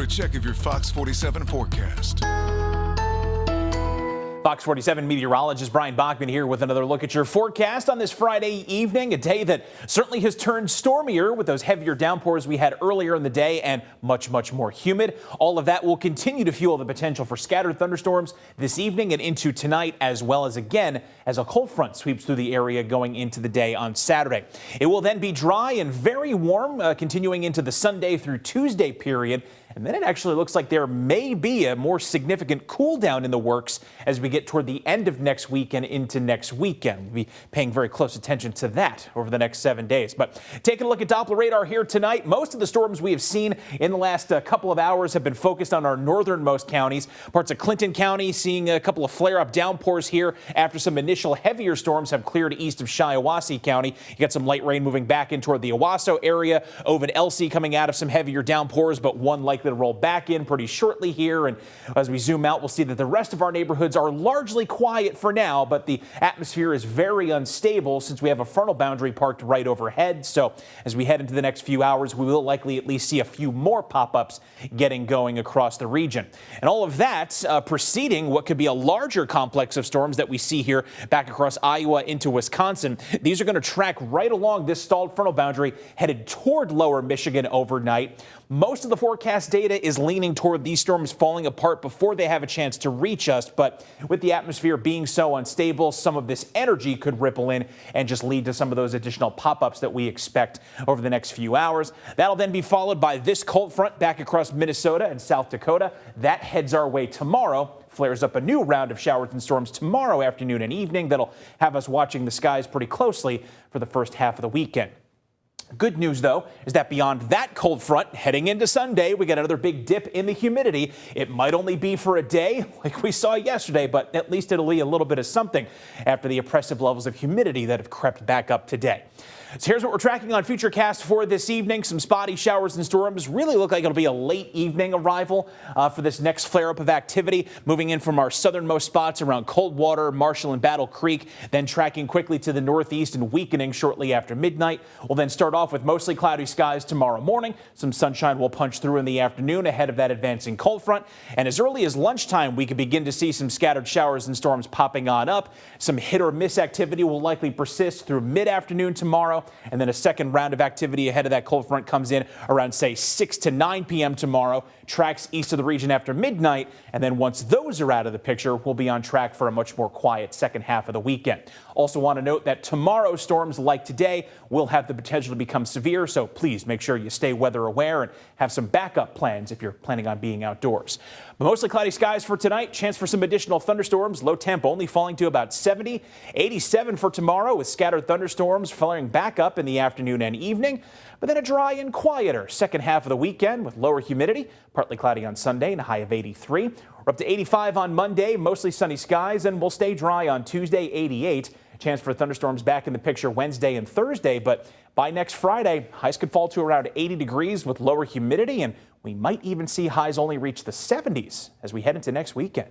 a check of your Fox 47 forecast. Fox 47 meteorologist Brian Bachman here with another look at your forecast on this Friday evening, a day that certainly has turned stormier with those heavier downpours we had earlier in the day and much more humid. All of that will continue to fuel the potential for scattered thunderstorms this evening and into tonight, as well as again as a cold front sweeps through the area going into the day on Saturday. It will then be dry and very warm continuing into the Sunday through Tuesday period. And then it actually looks like there may be a more significant cool down in the works as we get toward the end of next week and into next weekend. We'll be paying very close attention to that over the next 7 days. But taking a look at Doppler radar here tonight, most of the storms we have seen in the last couple of hours have been focused on our northernmost counties. Parts of Clinton County seeing a couple of flare-up downpours here after some initial heavier storms have cleared east of Shiawassee County. You got some light rain moving back in toward the Owasso area. Ovid-Elsie coming out of some heavier downpours, but one likely to roll back in pretty shortly here. And as we zoom out, we'll see that the rest of our neighborhoods are largely quiet for now, but the atmosphere is very unstable since we have a frontal boundary parked right overhead. So as we head into the next few hours, we will likely at least see a few more pop-ups getting going across the region. And all of that preceding what could be a larger complex of storms that we see here back across Iowa into Wisconsin. These are going to track right along this stalled frontal boundary headed toward lower Michigan overnight. Most of the forecast data is leaning toward these storms falling apart before they have a chance to reach us. But with the atmosphere being so unstable, some of this energy could ripple in and just lead to some of those additional pop-ups that we expect over the next few hours. That'll then be followed by this cold front back across Minnesota and South Dakota. That heads our way tomorrow. Flares up a new round of showers and storms tomorrow afternoon and evening that'll have us watching the skies pretty closely for the first half of the weekend. Good news, though, is that beyond that cold front, heading into Sunday, we got another big dip in the humidity. It might only be for a day like we saw yesterday, but at least it'll be a little bit of something after the oppressive levels of humidity that have crept back up today. So here's what we're tracking on Futurecast for this evening. Some spotty showers and storms really look like it'll be a late evening arrival for this next flare-up of activity, moving in from our southernmost spots around Coldwater, Marshall, and Battle Creek, then tracking quickly to the northeast and weakening shortly after midnight. We'll then start off with mostly cloudy skies tomorrow morning. Some sunshine will punch through in the afternoon ahead of that advancing cold front. And as early as lunchtime, we could begin to see some scattered showers and storms popping on up. Some hit or miss activity will likely persist through mid-afternoon tomorrow. And then a second round of activity ahead of that cold front comes in around, say, 6 to 9 p.m. tomorrow, tracks east of the region after midnight. And then once those are out of the picture, we'll be on track for a much more quiet second half of the weekend. Also want to note that tomorrow's storms, like today, will have the potential to become severe. So please make sure you stay weather aware and have some backup plans if you're planning on being outdoors. But mostly cloudy skies for tonight. Chance for some additional thunderstorms. Low temp only falling to about 70. 87 for tomorrow with scattered thunderstorms flaring back up in the afternoon and evening. But then a dry and quieter second half of the weekend with lower humidity. Partly cloudy on Sunday and a high of 83. We're up to 85 on Monday. Mostly sunny skies, and we'll stay dry on Tuesday, 88. Chance for thunderstorms back in the picture Wednesday and Thursday. But by next Friday, highs could fall to around 80 degrees with lower humidity, and we might even see highs only reach the 70s as we head into next weekend.